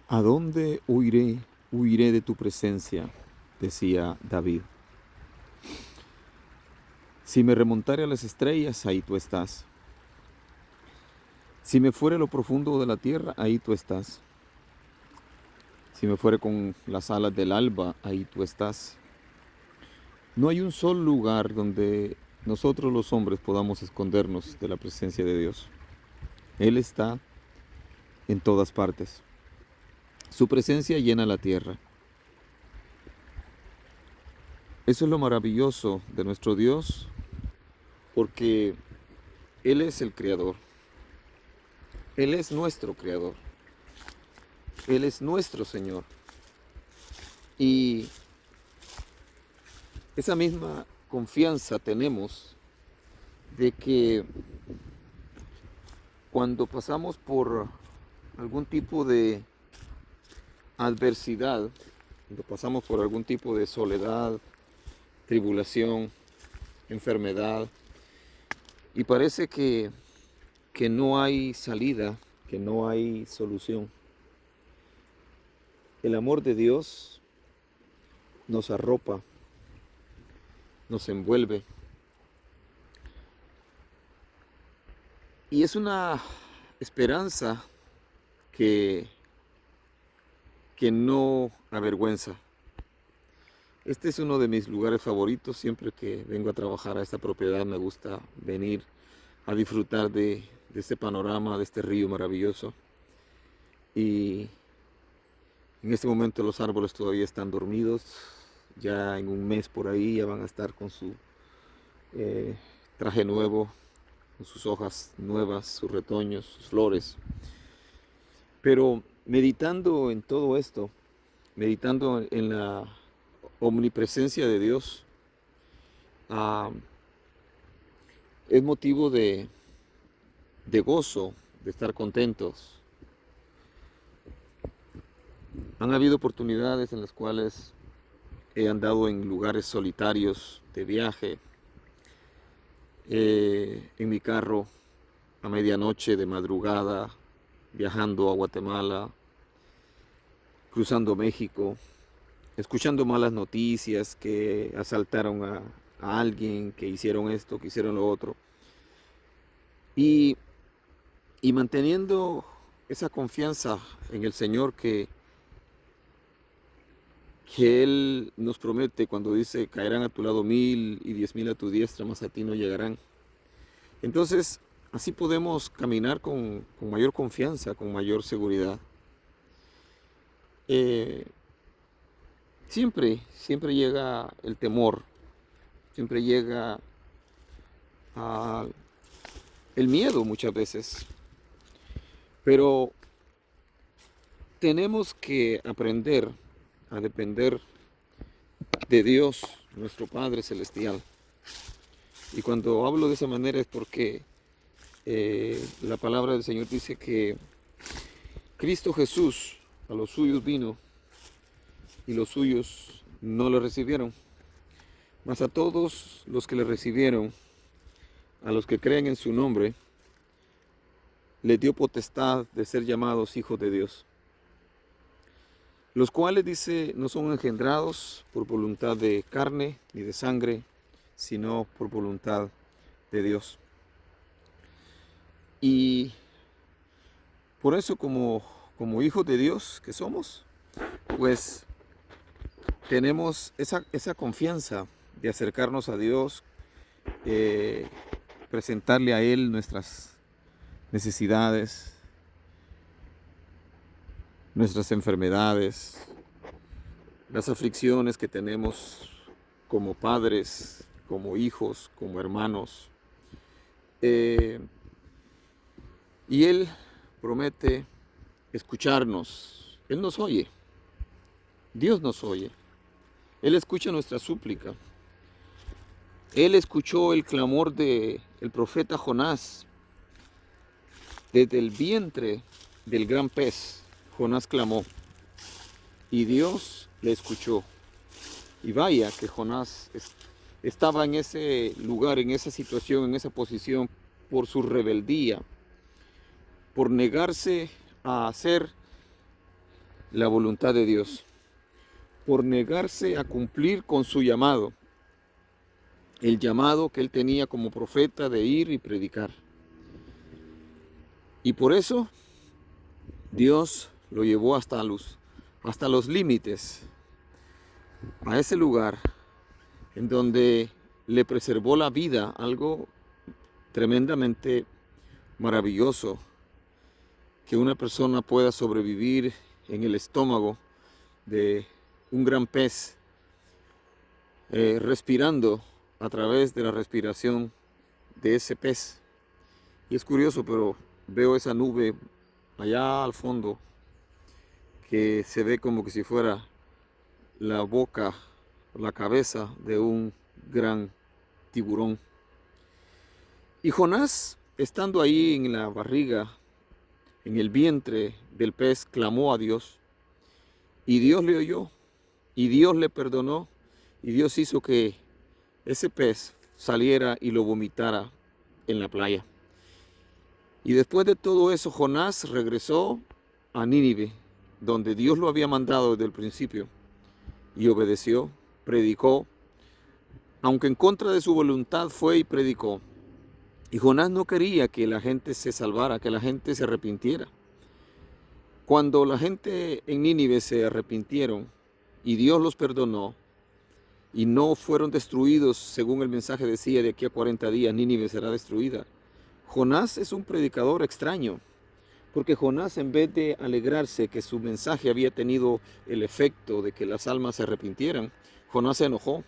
¿A dónde huiré? Huiré de tu presencia, decía David. Si me remontare a las estrellas, ahí tú estás. Si me fuere a lo profundo de la tierra, ahí tú estás. Si me fuere con las alas del alba, ahí tú estás. No hay un solo lugar donde nosotros los hombres podamos escondernos de la presencia de Dios. Él está en todas partes. Su presencia llena la tierra. Eso es lo maravilloso de nuestro Dios, porque Él es el Creador. Él es nuestro Creador. Él es nuestro Señor. Y esa misma confianza tenemos de que cuando pasamos por algún tipo de adversidad, cuando pasamos por algún tipo de soledad, tribulación, enfermedad, y parece que no hay salida, que no hay solución, el amor de Dios nos arropa, nos envuelve. Y es una esperanza que, que no avergüenza. Este es uno de mis lugares favoritos. Siempre que vengo a trabajar a esta propiedad me gusta venir a disfrutar de este panorama, de este río maravilloso. Y en este momento los árboles todavía están dormidos. Ya en un mes por ahí ya van a estar con su eh, traje nuevo, con sus hojas nuevas, sus retoños, sus flores. Pero meditando en todo esto, meditando en la omnipresencia de Dios, ah, es motivo de gozo, de estar contentos. Han habido oportunidades en las cuales he andado en lugares solitarios de viaje, en mi carro a medianoche de madrugada, viajando a Guatemala, cruzando México, escuchando malas noticias, que asaltaron a alguien, que hicieron esto, que hicieron lo otro. Y, y manteniendo esa confianza en el Señor que Él nos promete cuando dice: caerán a tu lado 1000 y 10,000 a tu diestra, mas a ti no llegarán. Entonces, así podemos caminar con mayor confianza, con mayor seguridad. Eh, siempre llega el temor, siempre llega el miedo muchas veces, pero tenemos que aprender a depender de Dios, nuestro Padre Celestial. Y cuando hablo de esa manera es porque la palabra del Señor dice que Cristo Jesús a los suyos vino y los suyos no le recibieron. Mas a todos los que le recibieron, a los que creen en su nombre, les dio potestad de ser llamados hijos de Dios. Los cuales, dice, no son engendrados por voluntad de carne ni de sangre, sino por voluntad de Dios. Y por eso, como hijos de Dios que somos, pues tenemos esa confianza de acercarnos a Dios, presentarle a Él nuestras necesidades, nuestras enfermedades, las aflicciones que tenemos como padres, como hijos, como hermanos. Y Él promete escucharnos. Él nos oye. Dios nos oye. Él escucha nuestra súplica. Él escuchó el clamor del profeta Jonás. Desde el vientre del gran pez, Jonás clamó. Y Dios le escuchó. Y vaya que Jonás estaba en ese lugar, en esa situación, en esa posición, por su rebeldía, por negarse a hacer la voluntad de Dios, por negarse a cumplir con su llamado, el llamado que él tenía como profeta de ir y predicar. Y por eso Dios lo llevó hasta los límites, a ese lugar en donde le preservó la vida, algo tremendamente maravilloso, que una persona pueda sobrevivir en el estómago de un gran pez, respirando a través de la respiración de ese pez. Y es curioso, pero veo esa nube allá al fondo que se ve como que si fuera la boca, la cabeza de un gran tiburón. Y Jonás, estando ahí en la barriga, en el vientre del pez, clamó a Dios, y Dios le oyó, y Dios le perdonó, y Dios hizo que ese pez saliera y lo vomitara en la playa. Y después de todo eso, Jonás regresó a Nínive, donde Dios lo había mandado desde el principio, y obedeció, predicó, aunque en contra de su voluntad fue y predicó. Y Jonás no quería que la gente se salvara, que la gente se arrepintiera. Cuando la gente en Nínive se arrepintieron y Dios los perdonó y no fueron destruidos, según el mensaje decía, de aquí a 40 días Nínive será destruida. Jonás es un predicador extraño, porque Jonás, en vez de alegrarse que su mensaje había tenido el efecto de que las almas se arrepintieran, Jonás se enojó.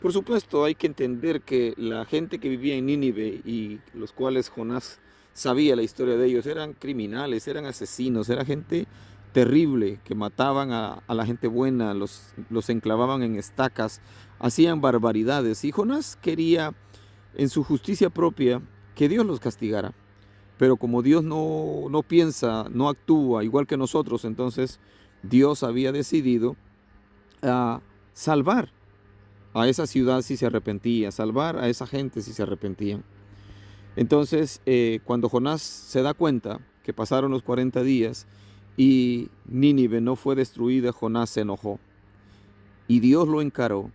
Por supuesto, hay que entender que la gente que vivía en Nínive y los cuales Jonás sabía la historia de ellos eran criminales, eran asesinos, era gente terrible que mataban a la gente buena, los enclavaban en estacas, hacían barbaridades. Y Jonás quería, en su justicia propia, que Dios los castigara. Pero como Dios no piensa, no actúa igual que nosotros, entonces Dios había decidido salvar a esa ciudad si se arrepentía, salvar a esa gente si se arrepentían. Entonces, cuando Jonás se da cuenta que pasaron los 40 días y Nínive no fue destruida, Jonás se enojó. Y Dios lo encaró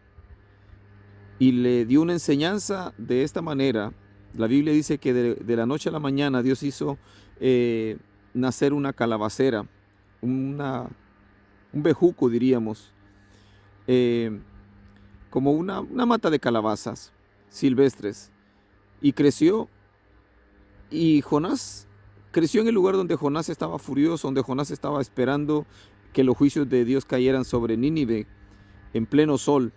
y le dio una enseñanza de esta manera. La Biblia dice que de la noche a la mañana Dios hizo nacer una calabacera, un bejuco diríamos, como una mata de calabazas silvestres, y creció. Y Jonás creció en el lugar donde Jonás estaba furioso, donde Jonás estaba esperando que los juicios de Dios cayeran sobre Nínive en pleno sol.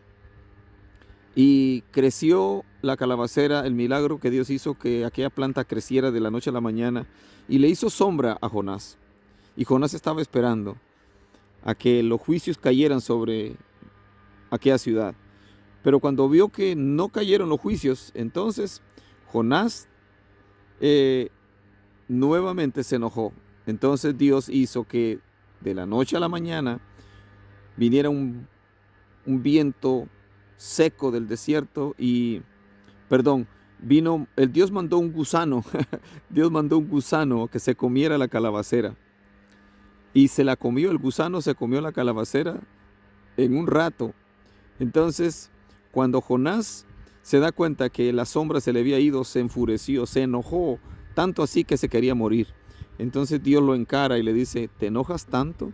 Y creció la calabacera, el milagro que Dios hizo que aquella planta creciera de la noche a la mañana, y le hizo sombra a Jonás. Y Jonás estaba esperando a que los juicios cayeran sobre aquella ciudad. Pero cuando vio que no cayeron los juicios, entonces Jonás nuevamente se enojó. Entonces Dios hizo que de la noche a la mañana viniera un viento seco del desierto Dios mandó un gusano, Dios mandó un gusano que se comiera la calabacera. Y se la comió, el gusano se comió la calabacera en un rato. Entonces, cuando Jonás se da cuenta que la sombra se le había ido, se enfureció, se enojó, tanto así que se quería morir. Entonces Dios lo encara y le dice, ¿te enojas tanto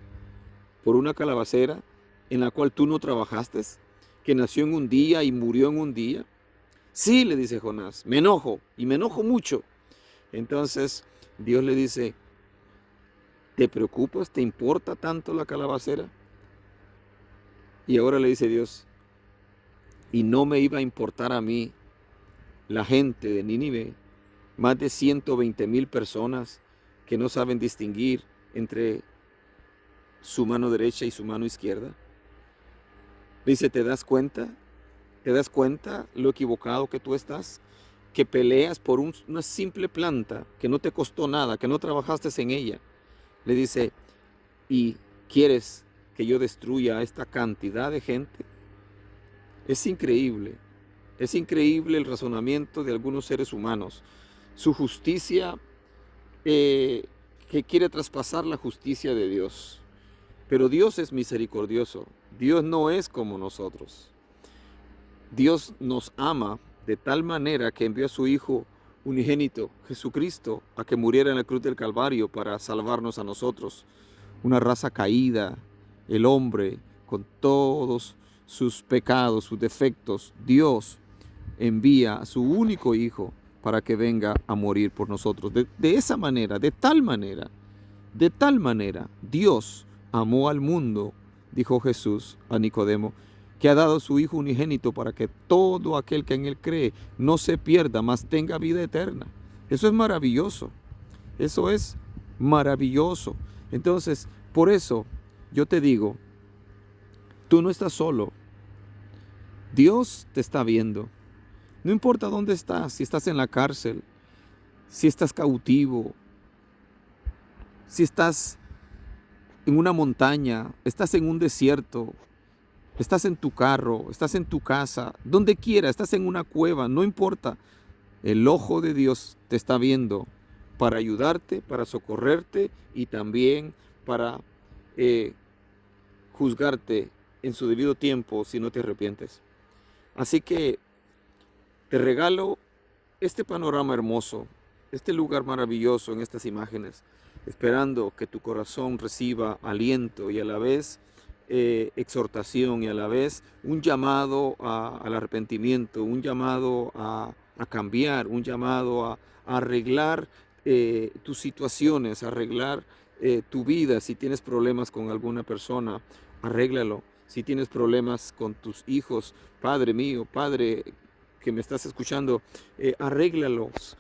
por una calabacera en la cual tú no trabajaste, que nació en un día y murió en un día? Sí, le dice Jonás, me enojo y me enojo mucho. Entonces Dios le dice, ¿te preocupas? ¿Te importa tanto la calabacera? Y ahora le dice Dios, y no me iba a importar a mí la gente de Nínive, más de 120,000 personas que no saben distinguir entre su mano derecha y su mano izquierda. Dice, ¿te das cuenta? ¿Te das cuenta lo equivocado que tú estás? Que peleas por una simple planta que no te costó nada, que no trabajaste en ella. Le dice, ¿y quieres que yo destruya a esta cantidad de gente? Es increíble el razonamiento de algunos seres humanos. Su justicia que quiere traspasar la justicia de Dios. Pero Dios es misericordioso. Dios no es como nosotros. Dios nos ama de tal manera que envió a su Hijo unigénito, Jesucristo, a que muriera en la cruz del Calvario para salvarnos a nosotros, una raza caída, el hombre con todos sus pecados, sus defectos. Dios envía a su único Hijo para que venga a morir por nosotros. De esa manera, de tal manera, Dios amó al mundo, dijo Jesús a Nicodemo, que ha dado a su Hijo unigénito para que todo aquel que en Él cree no se pierda, mas tenga vida eterna. Eso es maravilloso. Eso es maravilloso. Entonces, por eso yo te digo, tú no estás solo. Dios te está viendo. No importa dónde estás, si estás en la cárcel, si estás cautivo, si estás en una montaña, estás en un desierto, estás en tu carro, estás en tu casa, donde quiera, estás en una cueva, no importa. El ojo de Dios te está viendo para ayudarte, para socorrerte y también para juzgarte en su debido tiempo si no te arrepientes. Así que te regalo este panorama hermoso, este lugar maravilloso en estas imágenes, esperando que tu corazón reciba aliento y a la vez exhortación y a la vez un llamado al arrepentimiento, un llamado a cambiar, un llamado a arreglar tus situaciones, a arreglar tu vida. Si tienes problemas con alguna persona, arréglalo. Si tienes problemas con tus hijos, Padre mío, Padre que me estás escuchando, arréglalos.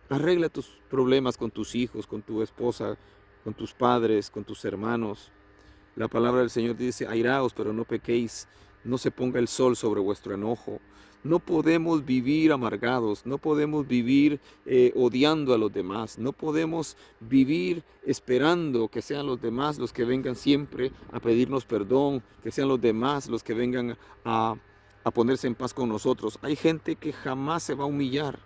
Arregla tus problemas con tus hijos, con tu esposa, con tus padres, con tus hermanos. La palabra del Señor dice, airaos, pero no pequéis, no se ponga el sol sobre vuestro enojo. No podemos vivir amargados, no podemos vivir odiando a los demás, no podemos vivir esperando que sean los demás los que vengan siempre a pedirnos perdón, que sean los demás los que vengan a ponerse en paz con nosotros. Hay gente que jamás se va a humillar.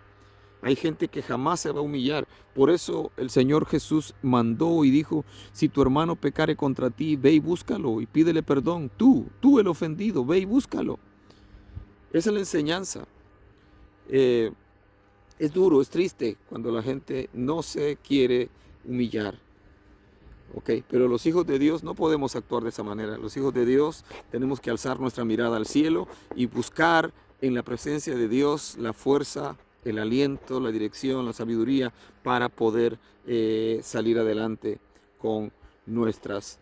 Hay gente que jamás se va a humillar. Por eso el Señor Jesús mandó y dijo, si tu hermano pecare contra ti, ve y búscalo y pídele perdón. Tú el ofendido, ve y búscalo. Esa es la enseñanza. Es duro, es triste cuando la gente no se quiere humillar. Okay, pero los hijos de Dios no podemos actuar de esa manera. Los hijos de Dios tenemos que alzar nuestra mirada al cielo y buscar en la presencia de Dios la fuerza, el aliento, la dirección, la sabiduría para poder salir adelante con nuestras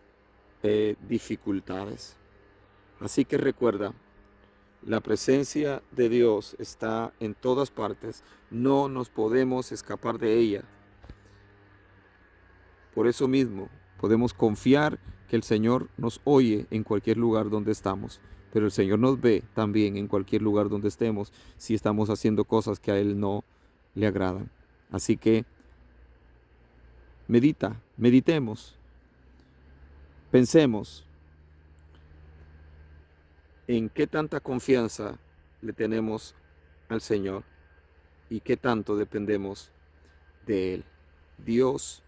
dificultades. Así que recuerda, la presencia de Dios está en todas partes. No nos podemos escapar de ella. Por eso mismo podemos confiar que el Señor nos oye en cualquier lugar donde estamos, pero el Señor nos ve también en cualquier lugar donde estemos si estamos haciendo cosas que a Él no le agradan. Así que meditemos, pensemos en qué tanta confianza le tenemos al Señor y qué tanto dependemos de Él. Dios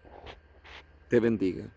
te bendiga.